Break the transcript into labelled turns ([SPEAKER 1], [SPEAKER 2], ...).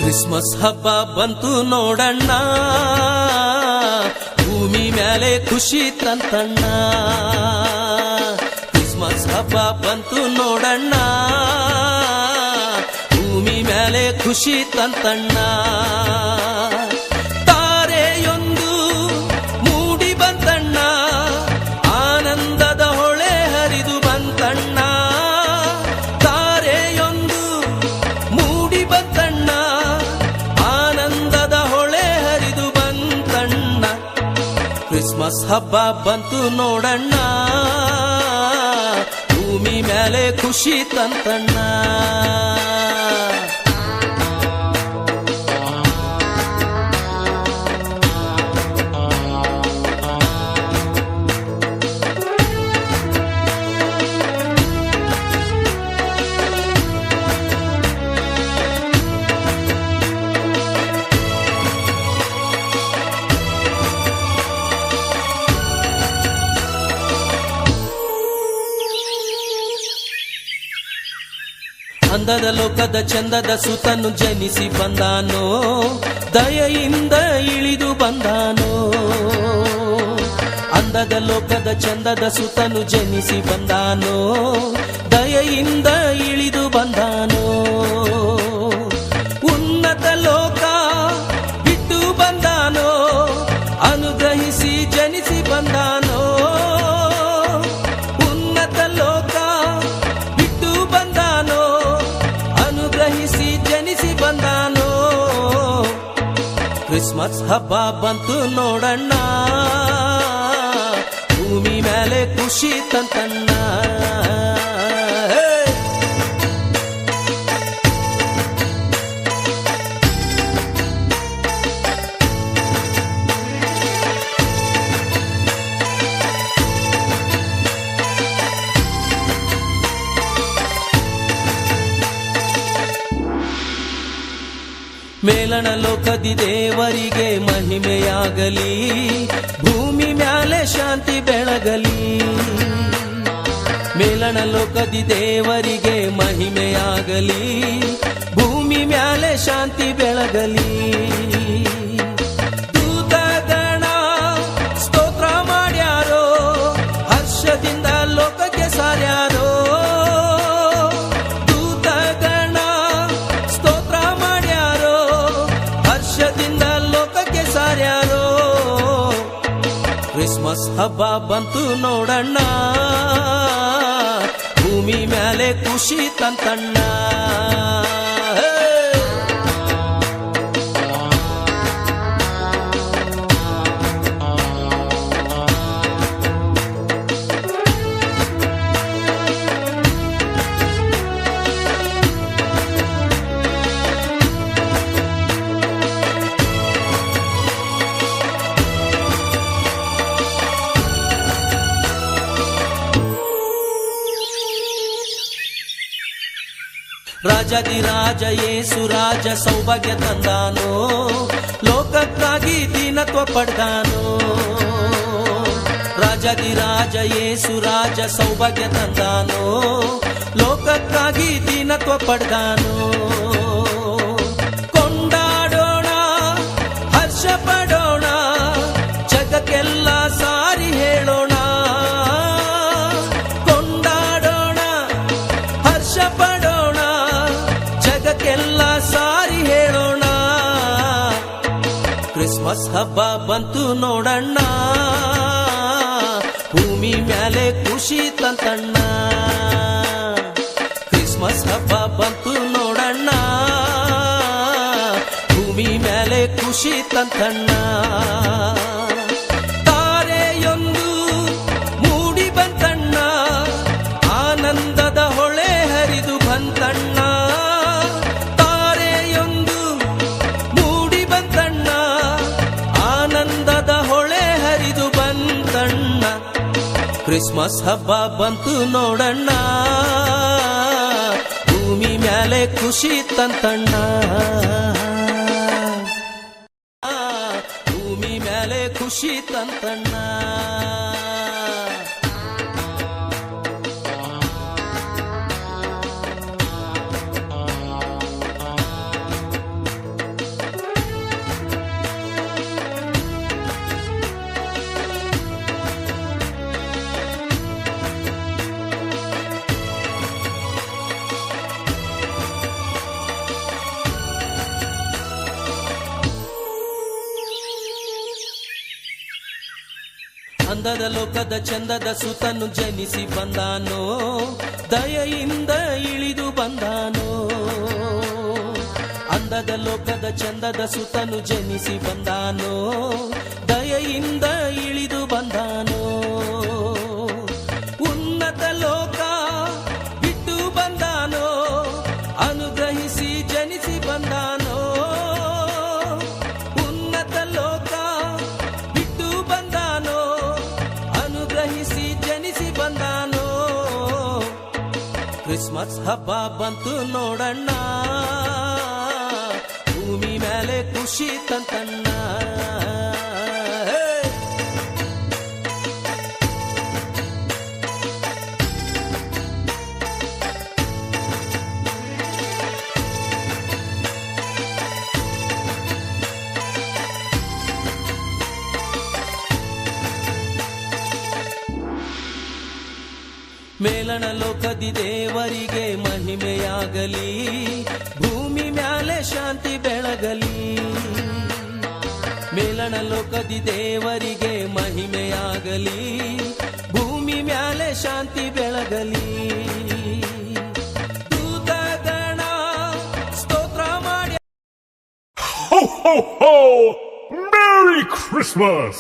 [SPEAKER 1] Christmas ಹಬ್ಬ ಬಂತು ನೋಡಣ್ಣ, ಭೂಮಿ ಮೇಲೆ ಖುಷಿ ತಂತಣ್ಣ. ಕ್ರಿಸ್ಮಸ್ ಹಬ್ಬ ಬಂತು ನೋಡಣ್ಣ, ಭೂಮಿ ಮೇಲೆ ಖುಷಿ ತಂತಣ್ಣ. ತಾರೆಯೊಂದು ಮೂಡಿ ಬಂತಣ್ಣ, ಆನಂದದ ಹೊಳೆ ಹರಿದು ಬಂತಣ್ಣ. ತಾರೆಯೊಂದು ಮೂಡಿ ಬಂತಣ್ಣ, ಆನಂದದ ಹೊಳೆ ಹರಿದು ಬಂತಣ್ಣ. ಕ್ರಿಸ್ಮಸ್ ಹಬ್ಬ ಬಂತು ನೋಡಣ್ಣ, ಭೂಮಿ ಮೇಲೆ ಖುಷಿ ತಂತಣ್ಣ. ಅಂದದ ಲೋಕದ ಚಂದದ ಸುತನು ಜನಿಸಿ ಬಂದಾನೋ, ದಯೆಯಿಂದ ಇಳಿದು ಬಂದಾನೋ. ಅಂದದ ಲೋಕದ ಚಂದದ ಸುತನು ಜನಿಸಿ ಬಂದಾನೋ, ದಯೆಯಿಂದ ಇಳಿದು ಬಂದಾನೋ. ಉನ್ನತ ಲೋಕ ಬಿಟ್ಟು ಬಂದಾನೋ, ಅನುಗ್ರಹಿಸಿ ಜನಿಸಿ ಬಂದಾನೋ. ಉನ್ನತ ಲೋಕ ಬಿಟ್ಟು ಬಂದಾನೋ, ಅನುಗ್ರಹಿಸಿ ಜನಿಸಿ ಬಂದಾನೋ. ಕ್ರಿಸ್ಮಸ್ ಹಬ್ಬ ಬಂತು ನೋಡಣ್ಣ, ಭೂಮಿ ಮೇಲೆ ಖುಷಿ ತಂತಣ್ಣ. ಮೇಲಣ ಲೋಕದಿ ದೇವರಿಗೆ ಮಹಿಮೆಯಾಗಲಿ, ಭೂಮಿ ಮ್ಯಾಲೆ ಶಾಂತಿ ಬೆಳಗಲಿ. ಮೇಲಣ ಲೋಕದಿ ದೇವರಿಗೆ ಮಹಿಮೆಯಾಗಲಿ, ಭೂಮಿ ಮ್ಯಾಲೆ ಶಾಂತಿ ಬೆಳಗಲಿ. ದೂತಗಣ ಸ್ತೋತ್ರ ಮಾಡ್ಯಾರೋ, ಹರ್ಷದಿಂದ ಲೋಕಕ್ಕೆ ಸಾರ್ಯಾರೋ. ಲೋಕಕ್ಕೆ ಸಾರ್ಯಾರೋ. ಕ್ರಿಸ್ಮಸ್ ಹಬ್ಬ ಬಂತು ನೋಡಣ್ಣ, ಭೂಮಿ ಮೇಲೆ ಖುಷಿ ತಂತಣ್ಣ. ರಾಜಾದಿರಾಜ ಯೇಸು ರಾಜ ಸೌಭಾಗ್ಯ ತಂದಾನೋ, ಲೋಕಕ್ಕಾಗಿ ದೀನತ್ವ ಪಡ್ದಾನೋ. ರಾಜಾದಿರಾಜ ಯೇಸು ರಾಜ ಸೌಭಾಗ್ಯ ತಂದಾನೋ, ಲೋಕಕ್ಕಾಗಿ ದೀನತ್ವ ಪಡ್ದಾನೋ. ಕೊಂಡಾಡೋಣ, ಹರ್ಷ ಪಡೋಣ, ಜಗಕ್ಕೆಲ್ಲ ಸಾರಿ ಹೇಳೋಣ. ಕೊಂಡಾಡೋಣ, ಹರ್ಷ ಪಡೋಣ, ಜಗಕ್ಕೆಲ್ಲ ಸಾರಿ ಹೇಳೋಣ. ಕ್ರಿಸ್ಮಸ್ ಹಬ್ಬ ಬಂತು ನೋಡಣ್ಣ, ಭೂಮಿ ಮ್ಯಾಲೆ ಖುಷಿ ತಂತಣ್ಣ. ಕ್ರಿಸ್ಮಸ್ ಹಬ್ಬ ಬಂತು ನೋಡಣ್ಣ, ಭೂಮಿ ಮ್ಯಾಲೆ ಖುಷಿ ತಂತಣ್ಣ. ತಾರೆಯೊಂದು ಮೂಡಿ ಬಂತಣ್ಣ, ಆನಂದದ ಹೊಳೆ ಹರಿದು ಬಂತಣ್ಣ. ತಾರೆಯೊಂದು ಮೂಡಿ ಬಂತಣ್ಣ, ಆನಂದದ ಹೊಳೆ ಹರಿದು ಬಂತಣ್ಣ. ಕ್ರಿಸ್ಮಸ್ ಹಬ್ಬ ಬಂತು ನೋಡಣ್ಣ, ಭೂಮಿ ಮ್ಯಾಲೆ ಖುಷಿ ತಂತಣ್ಣ. ಭೂಮಿ ಮ್ಯಾಲೆ ಖುಷಿ ತಂತಣ್ಣ. ಅಂದದ ಲೋಕದ ಚಂದದ ಸುತನು ಜನಿಸಿ ಬಂದಾನೋ ದಯೆಯಿಂದ ಇಳಿದು ಬಂದಾನೋ ಅಂದದ ಲೋಕದ ಚಂದದ ಸುತನು ಜನಿಸಿ ಬಂದಾನೋ ದಯೆಯಿಂದ ಇಳಿದು ಬಂದಾನೋ ಉನ್ನತ ಲೋಕ ಬಿಟ್ಟು ಬಂದಾನೋ ಅನುಗ್ರಹಿಸಿ ಜನಿಸಿ ಬಂದಾನೋ ಉನ್ನತ ಲೋಕ ಬಿಟ್ಟು ಬಂದಾನೋ ಅನುಗ್ರಹಿಸಿ ಜನಿಸಿ ಬಂದಾನೋ ಕ್ರಿಸ್ಮಸ್ ಹಬ್ಬ ಬಂತು ನೋಡಣ್ಣ ಭೂಮಿ ಮೇಲೆ ಖುಷಿ ತಂತಣ್ಣ ಮೇಲಣ ಲೋಕದಿ ದೇವರಿಗೆ ಮಹಿಮೆಯಾಗಲಿ ಭೂಮಿ ಮ್ಯಾಲೆ ಶಾಂತಿ ಬೆಳಗಲಿ ಮೇಲಣ ಲೋಕದಿ ದೇವರಿಗೆ ಮಹಿಮೆಯಾಗಲಿ ಭೂಮಿ ಮ್ಯಾಲೆ ಶಾಂತಿ ಬೆಳಗಲಿ ದೂತಗಣ ಸ್ತೋತ್ರ ಮಾಡಿ
[SPEAKER 2] Ho, ho, ho! Merry Christmas!